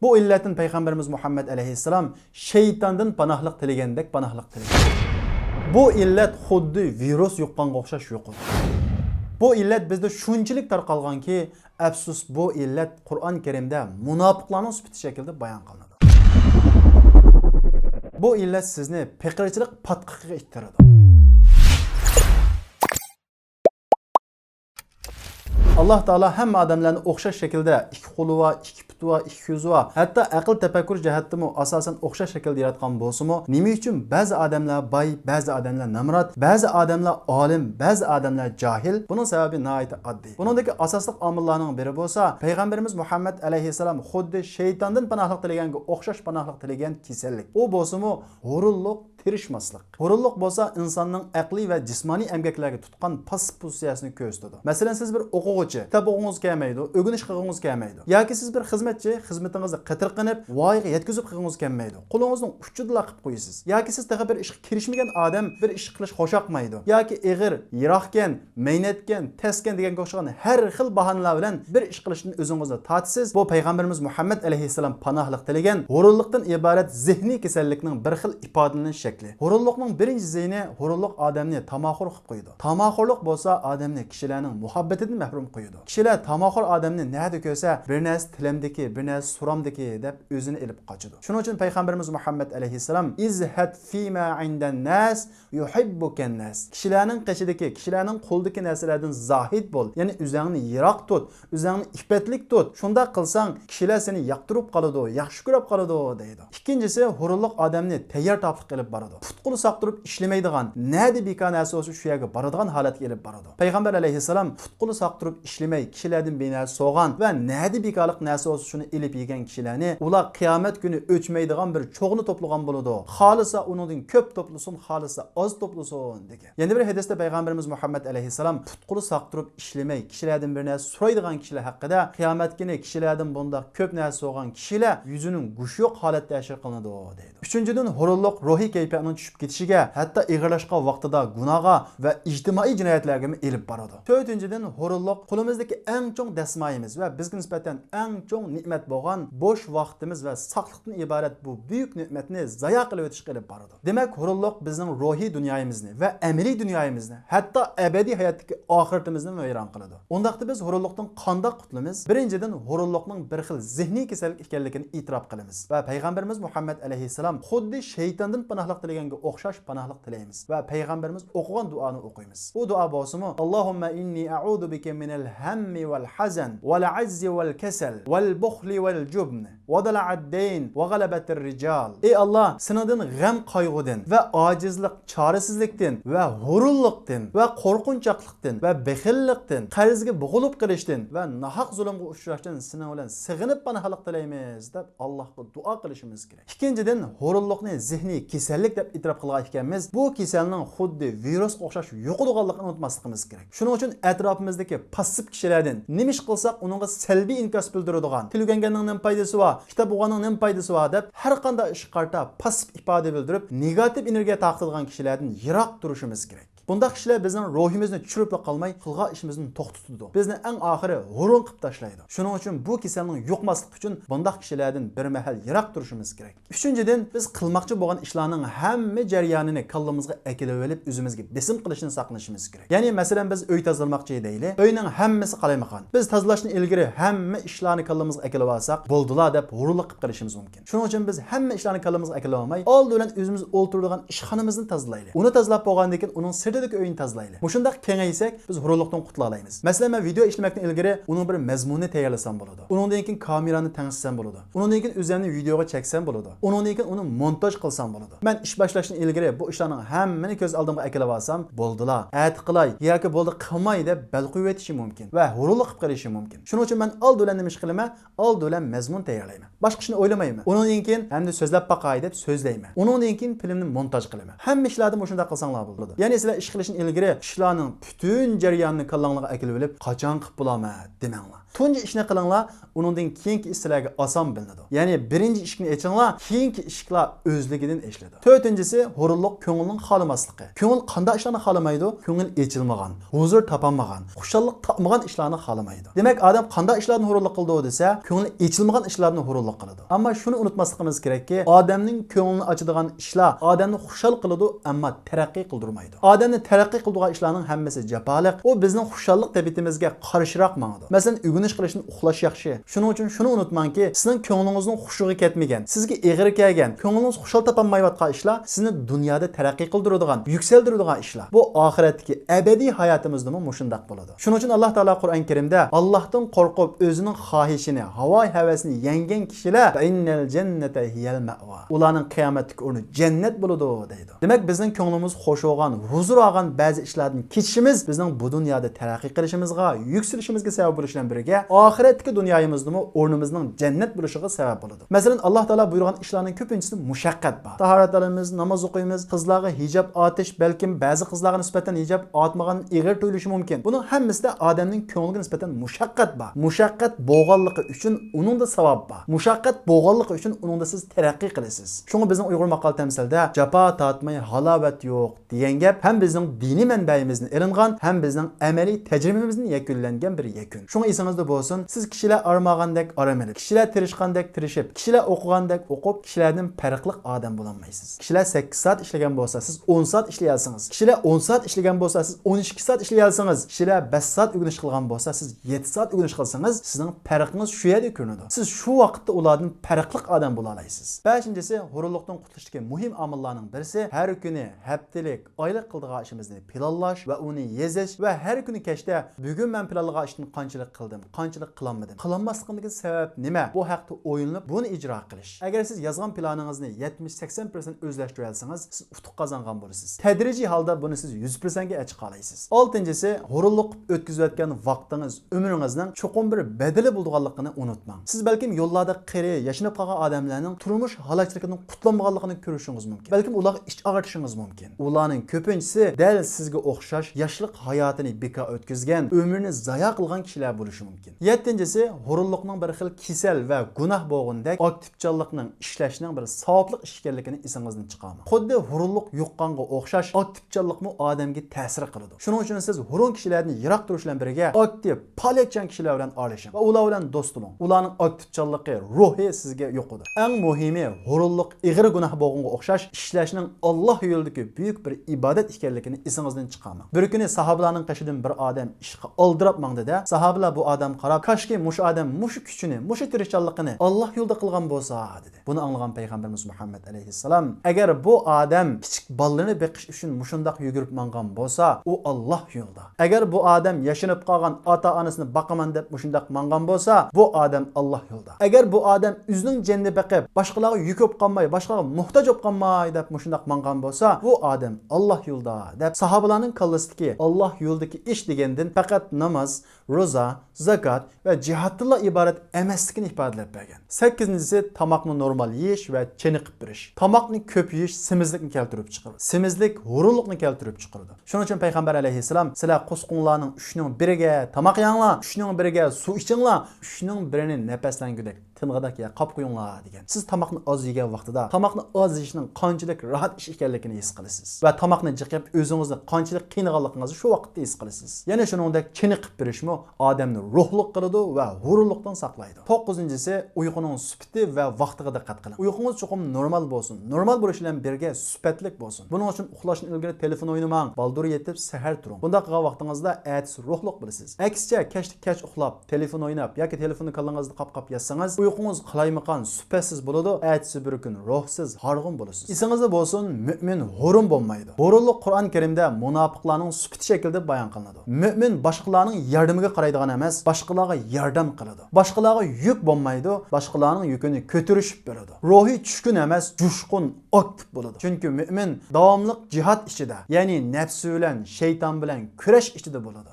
Bu illetdan Peygamberimiz Muhammed aleyhisselam şeytandan panahlık tilegandek panahlık tilegan. Bu illet xuddi virus yuqqanga o'xshash yo'q. Bu illet bizde shunchalik tarqalganki, afsus bu illet Qur'on Karimda munofiqlarning sifati shaklida bayon qilinadi. Bu illet sizni piqirchilik patqiqiga ittiradi. Allah Taala hamma odamlarni o'xshash shaklda ikki qo'li va ikki puti va ikki ko'zi va hatto aql tafakkur jihatdan asosan o'xshash shaklda yaratgan bo'lsa-mu, nima uchun ba'zi odamlar boy, ba'zi odamlar namrat, ba'zi odamlar olim, ba'zi odamlar jahil? Buning sababi nihoyat oddiy. Buningdagi asosli omillarning biri bo'lsa, Payg'ambarimiz Muhammad alayhissalom xuddi shaytondan panohlik tilaganga o'xshash panohlik tilagan kasallik. U bo'lsa-mu, hurulliq, tirishmaslik. Hurulliq bo'lsa insonning aqliy va jismoniy emgaklarga tutgan passiv pozitsiyasini ko'rsatadi. Masalan, siz bir o'quvchi, kitob o'qingiz kelmaydi, o'rganish qilgingiz kelmaydi. Yoki siz bir xizmatchi, xizmatingizni qitirqinib, voyaga yetkazib qilgingiz kelmaydi. Qo'lingizning uchida qilib qo'yasiz. Yoki siz taqa bir ishga kirishmagan odam bir ish qilish xo'shaqmaydi. Yoki ig'ir, yiroqkan, maynatgan, taskan deganga o'xshagan har xil bahonalar bilan bir ish qilishni o'zingizni tatisiz. Bu Payg'ambarimiz Muhammad alayhissalom panohlik tilagan hurulliqdan iborat zehniy kasallikning bir xil ifodalanish shakli. Hurulliqning birinchi zeyni hurulliq odamni tamoxur qilib qo'ydi. Tamoxurlik bo'lsa odamni kishilarning muhabbatidan mahrum qo'yadi. Kishilar tamoxur odamni nada ko'rsa, bir narsa tilamdiki, bir narsa suramdiki deb o'zini ilib qochadi. Shuning uchun Payg'ambarimiz Muhammad alayhissalom izhat fima indan nas yuhibbukan nas. Kishilarning qishidagi, kishilarning qo'ldagi narsalardan zohid bo'l. Ya'ni o'zingni yiroq tut, o'zingni ifatlik tut. Shunda qilsang, kishilar seni yoqtirib qoladi, yaxshi ko'rib qoladi deydi. Ikkinchisi hurulliq odamni tayyor topib qilib boradi. Putqul saqtirib ishlamaydigan, nadi beka narsa bo'lsa shu yerga boradigan holatga kelib boradi. Payg'ambar alayhissalom putqul saqtirib ishlamay, kishilardan benasi so'g'an va nadi bekalik narsa bo'lsa shuni ilib yegan kishilarni ular qiyomat kuni o'chmaydigan bir cho'g'ni to'plagan bo'ladi. Xolisa uningdan ko'p to'plasin, xolisa oz to'plasin degan. Yana bir hadisda Payg'ambarimiz Muhammad alayhissalom putqul saqtirib ishlamay, kishilardan bir narsa so'raydigan kishilar haqida qiyomat kuni kishilardan bunda ko'p narsa so'g'an kishilar yuzining gushi yo'q holatda yashir qilinadi deydi. Uchinchidan hurulliq ruhiy kayfiyatning tushib ketishiga, hatto ig'irlashgan vaqtida gunohga va ijtimoiy jinoyatlarga elib boradi. To'rtinchidan hurulliq qo'limizdagi eng cho'ng dasmoyimiz va bizga nisbatan eng cho'ng ne'mat bo'lgan bo'sh vaqtimiz va saqliqdan iborat bu buyuk ne'matni zayo qilib o'tishga elib boradi. Demak, hurulliq bizning ruhiy dunyomizni va amaliy dunyomizni, hatto abadiy hayotdagi oxiratimizni vayron qiladi. Undaqda biz hurulliqdan qanday qutulamiz? Birinchidan hurulliqning bir xil zehniy kasallik ekanligini e'tirof qilamiz va Payg'ambarimiz Muhammad alayhissalom xuddi shaytondan panohlik tilaganga o'xshash panohlik tilaymiz va payg'ambarimiz o'qigan duoni o'qiymiz. Bu duo bo'lsa-mu, Allohumma inni a'udhu bika minal hammi wal hazan wal ajzi wal kasal wal bukhli wal jubn wa dala'ad dayn wa g'alabatir rijal. Ey Alloh, sendan g'am qayg'udan va ojizlik, chorasizlikdan va hurulliqdan va qo'rqinchoqlikdan va bexillikdan, qarzga bug'ilib qilishdan va nahaq zulmga uchrashdan seni bilan sig'inib panohlik tilaymiz deb Allohga duo qilishimiz kerak. Ikkinchidan hurulliqni zehniy kasallik deb e'tirof qilgan ekanmiz. Bu kasalning xuddi virus o'xshash yo'qolganligini unutmasligimiz kerak. Shuning uchun atrofimizdagi passiv kishilardan nima ish qilsak, uningga salbiy inkas bildiradigan, tilganganning nima foydasi bor, kitob o'qiganning nima foydasi bor deb har qanday ish qarta passiv ifoda bildirib, negativ energiya taqtirgan kishilardan yiroq turishimiz kerak. Bundaq kishilar bizning ruhimizni tushirib qolmay, qilgan ishimizni to'xtatadi. Bizni eng oxiri hurun qilib tashlaydi. Shuning uchun bu kasalning yo'qmaslik uchun bundaq kishilardan bir mahal yiroq turishimiz kerak. Uchinchidan, biz qilmoqchi bo'lgan ishlarning hamma jarayonini kallamizga akilib olib, o'zimizga besim qilishni saqlashimiz kerak. Ya'ni masalan biz uy tozalamoqchi deylik. Uyning hammasi qalaymagan. Biz tozalashdan ilgari hamma ishlarni kallamizga akilib olsak, bo'ldilar deb hurunlik qilib qilishimiz mumkin. Shuning uchun biz hamma ishlarni kallamizga akilib olmay, oldin bilan o'zimiz o'ltiradigan ishxonamizni tozalaylik. Uni tozalab bo'lgandan keyin uning uyni tozalaylik. Mushundaq kengaysak, biz hurulliqdan qutula olamiz. Masalan, men video ishlamakdan ilgari uning bir mazmunini tayyorlasam bo'ladi. Uningdan keyin kamerani tanishsam bo'ladi. Uningdan keyin o'zimni videoga cheksam bo'ladi. Uningdan keyin uni montaj qilsam bo'ladi. Men ish boshlashdan ilgari bu ishlarning hammani ko'z oldimga akilib olsam, bo'ldilar. Ati qilay yoki bo'ldi qilmay deb bal qo'yib o'tishi mumkin va hurulliq qilib qilishi mumkin. Shuning uchun men old bilan nima ish qilaman? Old bilan mazmun tayyorlayman. Boshqa ishni o'ylamayman. Uningdan keyin hamda so'zlab baqay deb so'zlayman. Uningdan keyin filmni montaj qilaman. Hamma ishlarni shunday qilsanglar bo'ladi. Ya'ni sizlar ish qilishdan ilgari ishlarning bütün jarayonini kallanglarga akilib olib, qachon qilib bo'laman demanglar. Tunji ishni qilinglar, uningdan keyingi ish sizlarga oson bilinadi. Ya'ni birinchi ishni echinglar, keyingi ishlar o'zligidan ishlaydi. To'rtinchisi hururlik ko'ngilning xolamasligi. Ko'ngil qanday ishlarni xolamaydi? Ko'ngil echilmagan, huzur topolmagan, xushallik topmagan ishlarni xolamaydi. Demak, odam qanday ishlarni hururlik qildi desa, ko'ngli echilmagan ishlarni hururlik qiladi. Ammo shuni unutmasligimiz kerakki, odamning ko'nglini ochadigan ishlar odamni xushal qiladi, ammo taraqqiy qildirmaydi. Odamni taraqqiy qiladigan ishlarning hammasi jafoliq. U bizning xushallik tabiatimizga qarshiroq mangadi. Masalan, o'g'inish qilishni uxlash yaxshi. Shuning uchun shuni unutmangki, sizning ko'nglingizning xushugi ketmagan, sizga eg'ir kelgan, ko'nglingiz xushal topolmayotgan ishlar sizni dunyoda taraqqiy qildiradigan, yuksaltiradigan ishlar. Bu oxiratdagi abadiy hayotimizda ham shunday bo'ladi. Shuning uchun Alloh taolo Qur'on Karimda Allohdan qo'rqib o'zining xohishini, havo havasini yengan kishilar innal jannata hiyal ma'va. Ularning qiyomatdagi o'rni jannat bo'ladi deydi. Demak, bizning ko'nglimiz xush olgan, huzur olgan ba'zi ishlardan kechishimiz bizning bu dunyoda taraqqiy qilishimizga, yuksalishimizga sabab bo'lishidan birga, oxiratdagi dunyoyimizda o'rnimizning jannat bo'lishiga sabab bo'ladi. Masalan, Alloh taolo buyurgan ishlarning ko'pinchisi mushaqqat bor. Tahorat qilamiz, namoz o'qiymiz, qizlarga hijab otish, balkim ba'zi qizlarga nisbatan hijab otmagan ig'ir tuyulishi mumkin. Buning hammasida odamning ko'ngliga nisbatan mushaqqat bor. Mushaqqat bo'lganligi uchun uningda savob bor. Mushaqqat bo'lganligi uchun uningda siz taraqqiy qilasiz. Shunga bizning Uyg'ur maqol tamsilda jafo tortmay halovat yo'q degan gap ham bizning diniy manbaimizdan ilingan, ham bizning amaliy tajribamizdan yakunlangan bir yakun. Shunga esingizda bo'lsin, siz kishilar armagandek aramaysiz. Kishilar tirishgandek tirishib, kishilar o'qigandek o'qib, kishilardan farqli odam bo'lolmaysiz. Kishilar 8 soat ishlagan bo'lsa, siz 10 soat ishlayalsiz. Kishilar 10 soat ishlagan bo'lsa, siz 12 soat ishlayalsiz. Kishilar 5 soat o'g'inish qilgan bo'lsa, siz 7 soat o'g'inish qilsangiz, sizning farqingiz shu yerda ko'rinadi. Siz shu vaqtda ulardan farqli odam bo'la olasiz. 5-inchisi, hururlikdan qutulishdagi muhim omillarning birisi har kuni, haftalik, oylik qiladigan ishimizni planlash va uni yezish va har kuni kechda bugun men planlagan ishni qanchalik qildim, qanchalik qilolmadim. Qilolmasligimning sababi nima? Bu haqda o'ylanib, buni ijro qilish. Agar siz yozgan planingizni 70-80% o'zlashtirib olsangiz, siz utuq qozongan bo'lasiz. Tadrijiy holda buni siz 100% ga chiqa olasiz. 6-inchisi, hururlik o'tkazayotgan vaqtingiz, umringizning cho'qim bir bedeli bo'lganligini unutmang. Siz balkim yo'llarda qiri, yashinib qolgan odamlarning turmush halokatligidan qutlanmaganligini ko'rishingiz mumkin. Balkim ularga ish og'ritishingiz mumkin. Ularning ko'pinchisi dal sizga o'xshash yoshlik hayotini bekor o'tkazgan, umrini zayo qilgan kishilar bo'lishi mumkin. 7-inchisi, hururlikning bir xil kasal va gunoh bo'lgandek aktivchanlikning ishlashning bir savobli ish ekanligini esingizdan chiqarmang. Xuddi hururlik yuqqanga o'xshash aktivchanlikmi odamga ta'sir qiladi. Shuning uchun siz hurun kishilarni yiroq turish bilan birga aktiv, faoliyatchan kishilar bilan aralashing va ular bilan do'st bo'ling. Ularning aktivchanligi, ruhi sizga yo'qdir. Eng muhimi, hururlik ig'ir gunoh bo'lganga o'xshash ishlashning Alloh yo'lidagi buyuk bir ibodat ekanligini esingizdan chiqarmang. Bir kuni sahobalarning qashidan bir odam ishga oldirab mangdi-da, sahobalar bu odam qarab, "Kashki mush odam mush kuchini, mush tirishchanligini Alloh yo'lida qilgan bo'lsa", dedi. Buni anglagan payg'ambarimiz Muhammad alayhissalom, agar bu odam kichik bolalarni beqish uchun mushundaq yugurib mangan bo'lsa, u Alloh yo'lida. Agar bu odam yashinib qolgan ota-onasini boqaman deb mushundaq mangan bo'lsa, bu odam Alloh yo'lida. Agar bu odam o'zining jannini beqib, boshqalarga yuk bo'lib qolmay, boshqalarga muhtoj bo'lib qolmay deb mushundaq mangan bo'lsa, bu odam Alloh yo'lida deb sahobalarning kallasidagi Alloh yo'lidagi ish degandan faqat namoz, roza, zakat va jihoddan iborat emasligini ifodalab bergan. 8-inchisi, tamoqni normal yeyish va chiniqib berish. Tamoqni ko'p yeyish semizlikni keltirib chiqaradi. Semizlik hururlikni keltirib chiqaradi. Shuning uchun payg'ambar alayhissalom, sizlar qo'sqonlarning 3ning biriga tamoq yenglar, 3ning biriga suv ichinglar, 3ning birini nafaslangudek ting'idak ya qop qo'yinglar degan. Siz tamoqni oz yegan vaqtida tamoqni oz yeyishning qanchalik rohat ish ekanligini his qilasiz va tamoqni jiqib o'zingizni qanchalik qiynalganligingizni shu vaqtda his qilasiz. Yana shuningdek chiniqib berishmi odamni ruhliq qiladi va hururlikdan saqlaydi. 9-inchisi, uyquning sifati va vaqtiga diqqat qiling. Uyqungiz cho'qim normal bo'lsin. Normal bo'lish bilan birga sifatlik bo'lsin. Buning uchun uxlashdan ilgari telefon o'ynamang, baldur yetib sahar turing. Bunda qilgan vaqtingizda atis ruhliq bo'lasiz. Aksicha kech uxlab, telefon o'ynab yoki telefonni qalingizda qap yotsangiz, uyqungiz qalaymiqan, sifatsiz bo'ladi. Ertasi bir kun ruhsiz, harg'in bo'lasiz. Esingizda bo'lsin, mu'min hurun bo'lmaydi. Hurunlik Qur'on Karimda munofiqlarning sifati shaklida bayon qilinadi. Mu'min boshqalarning yordamiga qaraydigan emas, boshqalarga yordam qiladi. Boshqalarga yuk bo'lmaydi, boshqalarning yukini ko'tarishib beradi. Ruhi tushkun emas, jushqun, aktiv bo'ladi. Chunki mu'min davomli jihad ichida, ya'ni nafsi bilan, shayton bilan kurash ichida bo'ladi.